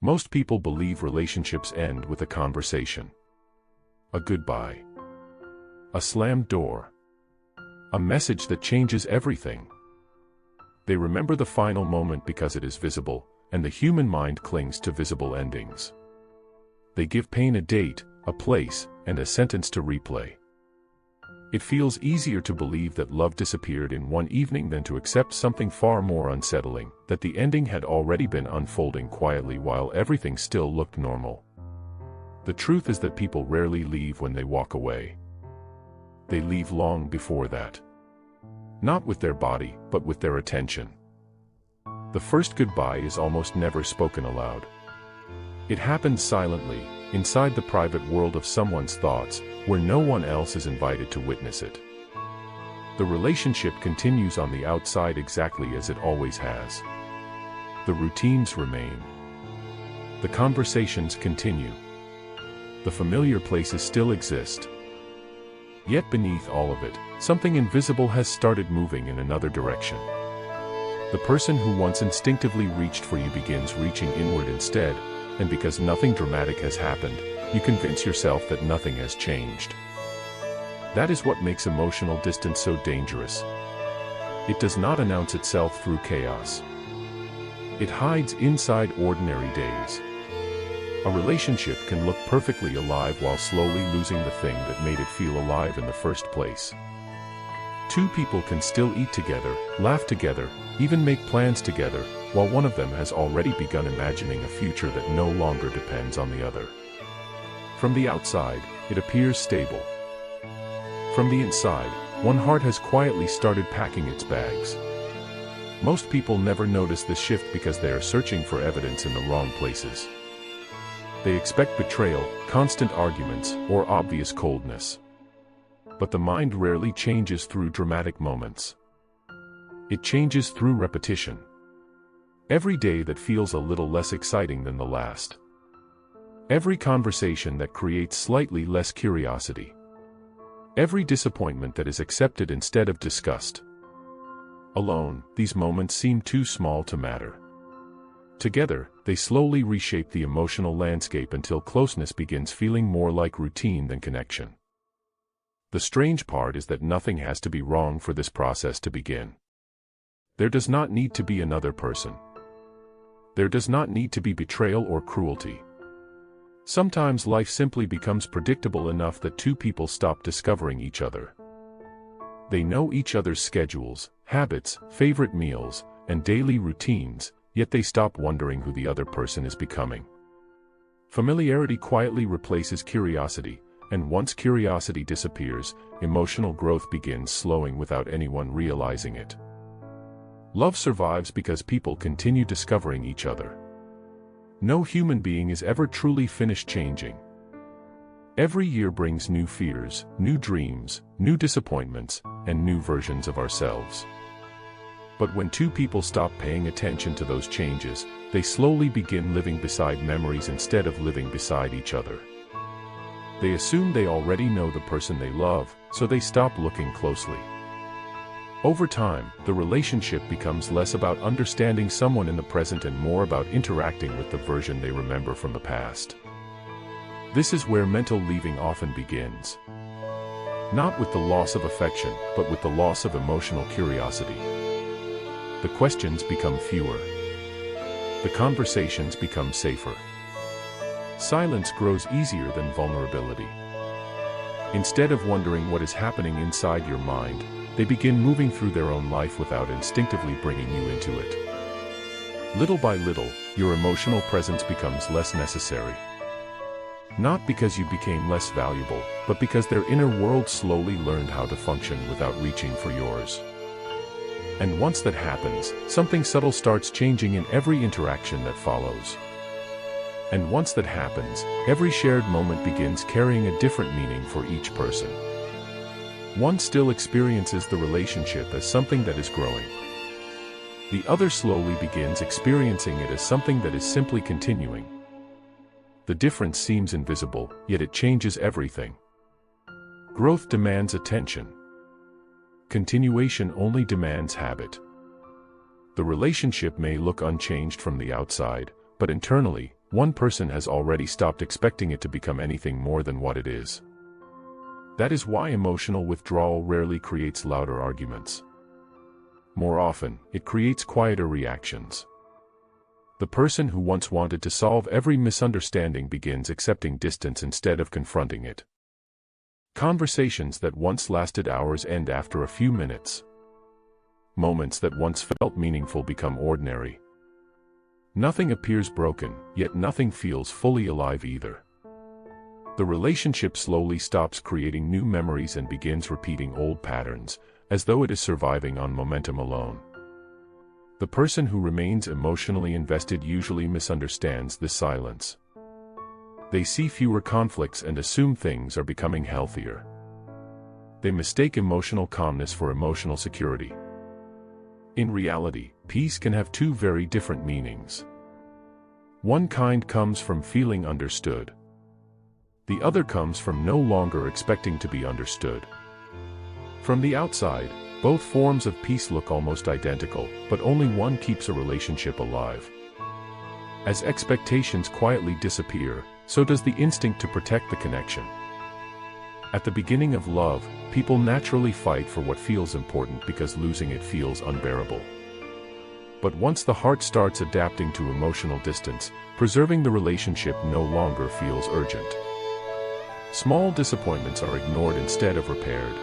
Most people believe relationships end with a conversation, a goodbye, a slammed door, a message that changes everything. They remember the final moment because it is visible, and the human mind clings to visible endings. They give pain a date, a place, and a sentence to replay. It feels easier to believe that love disappeared in one evening than to accept something far more unsettling, that the ending had already been unfolding quietly while everything still looked normal. The truth is that people rarely leave when they walk away. They leave long before that. Not with their body, but with their attention. The first goodbye is almost never spoken aloud. It happens silently, inside the private world of someone's thoughts, where no one else is invited to witness it. The relationship continues on the outside exactly as it always has. The routines remain. The conversations continue. The familiar places still exist. Yet beneath all of it, something invisible has started moving in another direction. The person who once instinctively reached for you begins reaching inward instead, and because nothing dramatic has happened, you convince yourself that nothing has changed. That is what makes emotional distance so dangerous. It does not announce itself through chaos. It hides inside ordinary days. A relationship can look perfectly alive while slowly losing the thing that made it feel alive in the first place. Two people can still eat together, laugh together, even make plans together, while one of them has already begun imagining a future that no longer depends on the other. From the outside, it appears stable. From the inside, one heart has quietly started packing its bags. Most people never notice this shift because they are searching for evidence in the wrong places. They expect betrayal, constant arguments, or obvious coldness. But the mind rarely changes through dramatic moments. It changes through repetition. Every day that feels a little less exciting than the last. Every conversation that creates slightly less curiosity. Every disappointment that is accepted instead of discussed. Alone, these moments seem too small to matter. Together, they slowly reshape the emotional landscape until closeness begins feeling more like routine than connection. The strange part is that nothing has to be wrong for this process to begin. There does not need to be another person. There does not need to be betrayal or cruelty. Sometimes life simply becomes predictable enough that two people stop discovering each other. They know each other's schedules, habits, favorite meals, and daily routines, yet they stop wondering who the other person is becoming. Familiarity quietly replaces curiosity, and once curiosity disappears, emotional growth begins slowing without anyone realizing it. Love survives because people continue discovering each other. No human being is ever truly finished changing. Every year brings new fears, new dreams, new disappointments, and new versions of ourselves. But when two people stop paying attention to those changes, they slowly begin living beside memories instead of living beside each other. They assume they already know the person they love, so they stop looking closely. Over time, the relationship becomes less about understanding someone in the present and more about interacting with the version they remember from the past. This is where mental leaving often begins. Not with the loss of affection, but with the loss of emotional curiosity. The questions become fewer. The conversations become safer. Silence grows easier than vulnerability. Instead of wondering what is happening inside your mind, they begin moving through their own life without instinctively bringing you into it. Little by little, your emotional presence becomes less necessary. Not because you became less valuable, but because their inner world slowly learned how to function without reaching for yours. And once that happens, something subtle starts changing in every interaction that follows. And once that happens, every shared moment begins carrying a different meaning for each person. One still experiences the relationship as something that is growing. The other slowly begins experiencing it as something that is simply continuing. The difference seems invisible, yet it changes everything. Growth demands attention. Continuation only demands habit. The relationship may look unchanged from the outside, but internally, one person has already stopped expecting it to become anything more than what it is. That is why emotional withdrawal rarely creates louder arguments. More often, it creates quieter reactions. The person who once wanted to solve every misunderstanding begins accepting distance instead of confronting it. Conversations that once lasted hours end after a few minutes. Moments that once felt meaningful become ordinary. Nothing appears broken, yet nothing feels fully alive either. The relationship slowly stops creating new memories and begins repeating old patterns, as though it is surviving on momentum alone. The person who remains emotionally invested usually misunderstands this silence. They see fewer conflicts and assume things are becoming healthier. They mistake emotional calmness for emotional security. In reality, peace can have two very different meanings. One kind comes from feeling understood. The other comes from no longer expecting to be understood. From the outside, both forms of peace look almost identical, but only one keeps a relationship alive. As expectations quietly disappear, so does the instinct to protect the connection. At the beginning of love, people naturally fight for what feels important because losing it feels unbearable. But once the heart starts adapting to emotional distance, preserving the relationship no longer feels urgent. Small disappointments are ignored instead of repaired.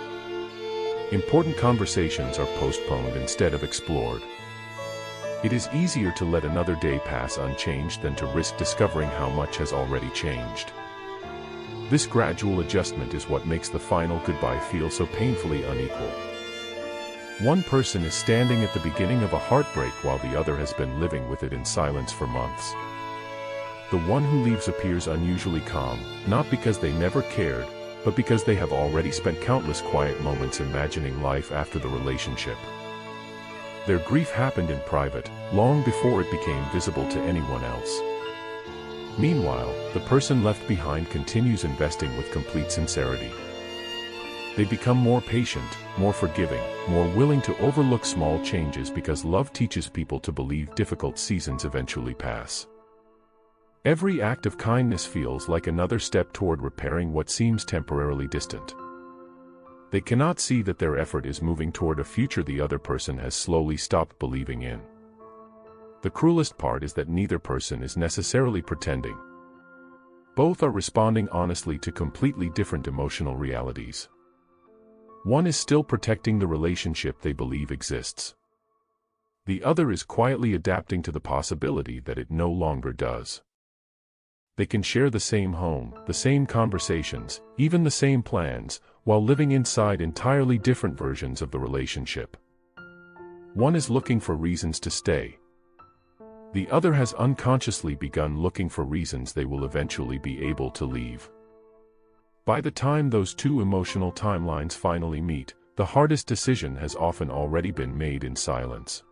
Important conversations are postponed instead of explored. It is easier to let another day pass unchanged than to risk discovering how much has already changed. This gradual adjustment is what makes the final goodbye feel so painfully unequal. One person is standing at the beginning of a heartbreak while the other has been living with it in silence for months. The one who leaves appears unusually calm, not because they never cared, but because they have already spent countless quiet moments imagining life after the relationship. Their grief happened in private, long before it became visible to anyone else. Meanwhile, the person left behind continues investing with complete sincerity. They become more patient, more forgiving, more willing to overlook small changes because love teaches people to believe difficult seasons eventually pass. Every act of kindness feels like another step toward repairing what seems temporarily distant. They cannot see that their effort is moving toward a future the other person has slowly stopped believing in. The cruelest part is that neither person is necessarily pretending. Both are responding honestly to completely different emotional realities. One is still protecting the relationship they believe exists. The other is quietly adapting to the possibility that it no longer does. They can share the same home, the same conversations, even the same plans, while living inside entirely different versions of the relationship. One is looking for reasons to stay. The other has unconsciously begun looking for reasons they will eventually be able to leave. By the time those two emotional timelines finally meet, the hardest decision has often already been made in silence.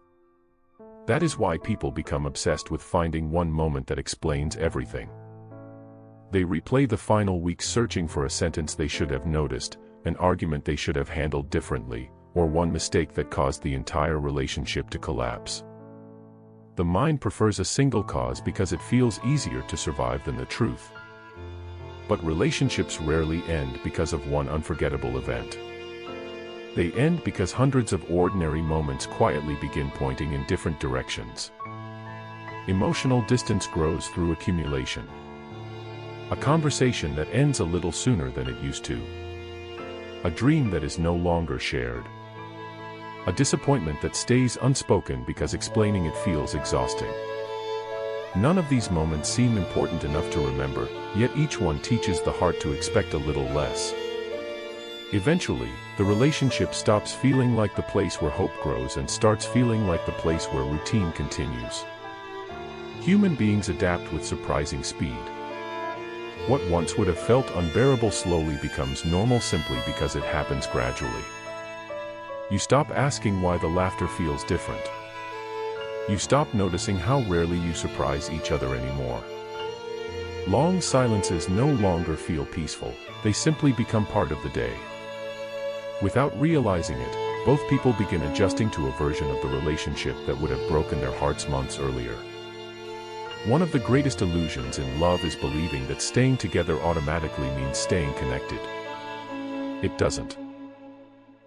That is why people become obsessed with finding one moment that explains everything. They replay the final weeks searching for a sentence they should have noticed, an argument they should have handled differently, or one mistake that caused the entire relationship to collapse. The mind prefers a single cause because it feels easier to survive than the truth. But relationships rarely end because of one unforgettable event. They end because hundreds of ordinary moments quietly begin pointing in different directions. Emotional distance grows through accumulation. A conversation that ends a little sooner than it used to. A dream that is no longer shared. A disappointment that stays unspoken because explaining it feels exhausting. None of these moments seem important enough to remember, yet each one teaches the heart to expect a little less. Eventually, the relationship stops feeling like the place where hope grows and starts feeling like the place where routine continues. Human beings adapt with surprising speed. What once would have felt unbearable slowly becomes normal simply because it happens gradually. You stop asking why the laughter feels different. You stop noticing how rarely you surprise each other anymore. Long silences no longer feel peaceful, they simply become part of the day. Without realizing it, both people begin adjusting to a version of the relationship that would have broken their hearts months earlier. One of the greatest illusions in love is believing that staying together automatically means staying connected. It doesn't.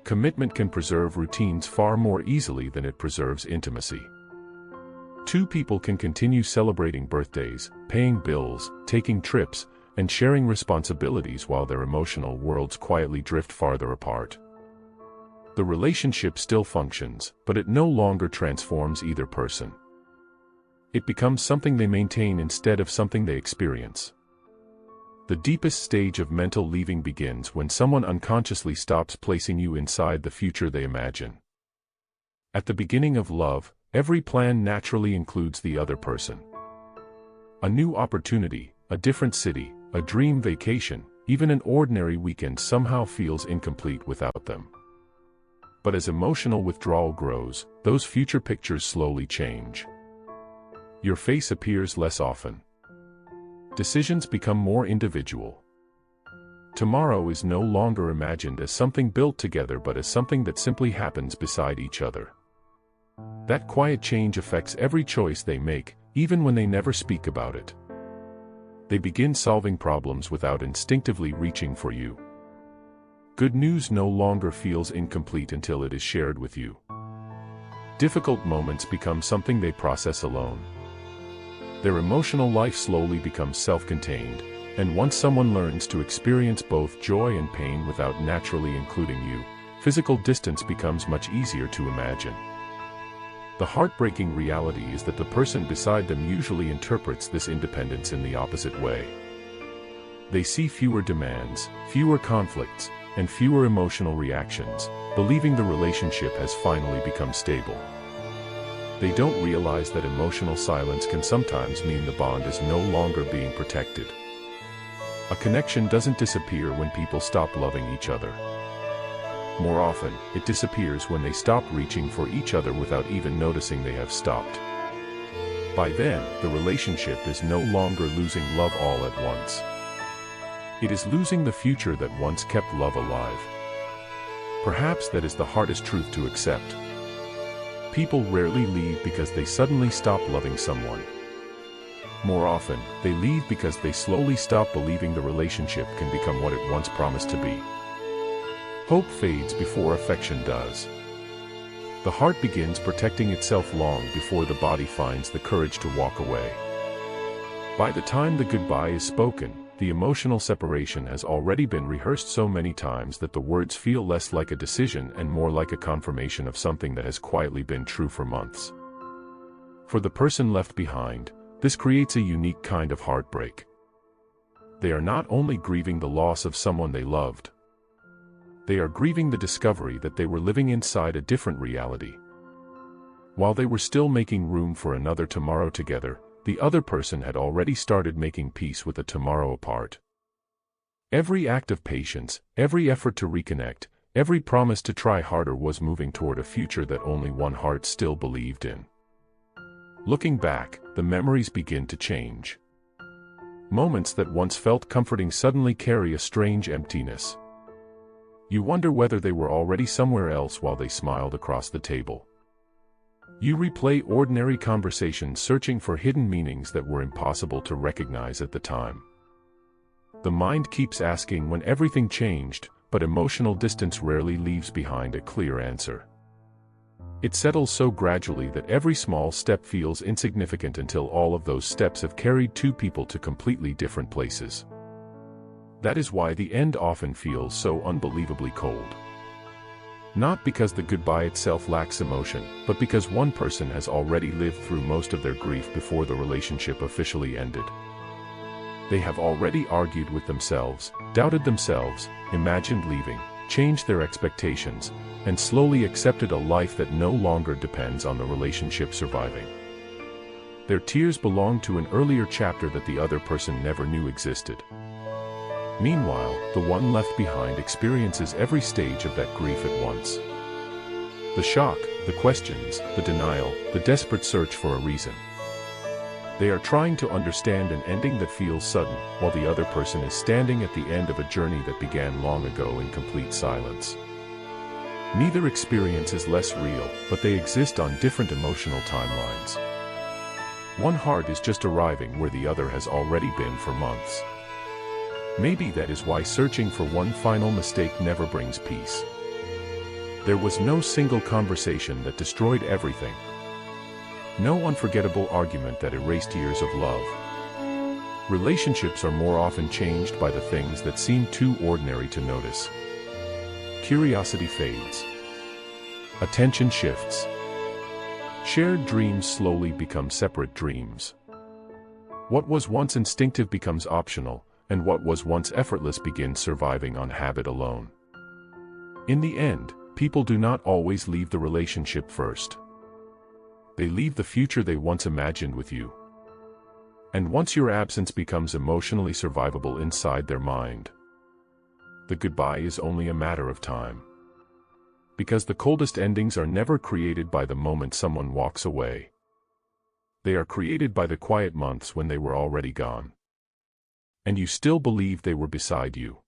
Commitment can preserve routines far more easily than it preserves intimacy. Two people can continue celebrating birthdays, paying bills, taking trips, and sharing responsibilities while their emotional worlds quietly drift farther apart. The relationship still functions, but it no longer transforms either person. It becomes something they maintain instead of something they experience. The deepest stage of mental leaving begins when someone unconsciously stops placing you inside the future they imagine. At the beginning of love, every plan naturally includes the other person. A new opportunity, a different city, a dream vacation, even an ordinary weekend somehow feels incomplete without them. But as emotional withdrawal grows, those future pictures slowly change. Your face appears less often. Decisions become more individual. Tomorrow is no longer imagined as something built together but as something that simply happens beside each other. That quiet change affects every choice they make, even when they never speak about it. They begin solving problems without instinctively reaching for you. Good news no longer feels incomplete until it is shared with you. Difficult moments become something they process alone. Their emotional life slowly becomes self-contained, and once someone learns to experience both joy and pain without naturally including you, physical distance becomes much easier to imagine. The heartbreaking reality is that the person beside them usually interprets this independence in the opposite way. They see fewer demands, fewer conflicts, and fewer emotional reactions, believing the relationship has finally become stable. They don't realize that emotional silence can sometimes mean the bond is no longer being protected. A connection doesn't disappear when people stop loving each other. More often, it disappears when they stop reaching for each other without even noticing they have stopped. By then, the relationship is no longer losing love all at once. It is losing the future that once kept love alive. Perhaps that is the hardest truth to accept. People rarely leave because they suddenly stop loving someone. More often, they leave because they slowly stop believing the relationship can become what it once promised to be. Hope fades before affection does. The heart begins protecting itself long before the body finds the courage to walk away. By the time the goodbye is spoken, the emotional separation has already been rehearsed so many times that the words feel less like a decision and more like a confirmation of something that has quietly been true for months. For the person left behind, this creates a unique kind of heartbreak. They are not only grieving the loss of someone they loved. They are grieving the discovery that they were living inside a different reality. While they were still making room for another tomorrow together, the other person had already started making peace with a tomorrow apart. Every act of patience, every effort to reconnect, every promise to try harder was moving toward a future that only one heart still believed in. Looking back, the memories begin to change. Moments that once felt comforting suddenly carry a strange emptiness. You wonder whether they were already somewhere else while they smiled across the table. You replay ordinary conversations searching for hidden meanings that were impossible to recognize at the time. The mind keeps asking when everything changed, but emotional distance rarely leaves behind a clear answer. It settles so gradually that every small step feels insignificant until all of those steps have carried two people to completely different places. That is why the end often feels so unbelievably cold. Not because the goodbye itself lacks emotion, but because one person has already lived through most of their grief before the relationship officially ended. They have already argued with themselves, doubted themselves, imagined leaving, changed their expectations, and slowly accepted a life that no longer depends on the relationship surviving. Their tears belong to an earlier chapter that the other person never knew existed. Meanwhile, the one left behind experiences every stage of that grief at once. The shock, the questions, the denial, the desperate search for a reason. They are trying to understand an ending that feels sudden, while the other person is standing at the end of a journey that began long ago in complete silence. Neither experience is less real, but they exist on different emotional timelines. One heart is just arriving where the other has already been for months. Maybe that is why searching for one final mistake never brings peace. There was no single conversation that destroyed everything. No unforgettable argument that erased years of love. Relationships are more often changed by the things that seem too ordinary to notice. Curiosity fades. Attention shifts. Shared dreams slowly become separate dreams. What was once instinctive becomes optional, and what was once effortless begins surviving on habit alone. In the end, people do not always leave the relationship first. They leave the future they once imagined with you. And once your absence becomes emotionally survivable inside their mind, the goodbye is only a matter of time. Because the coldest endings are never created by the moment someone walks away. They are created by the quiet months when they were already gone. And you still believed they were beside you.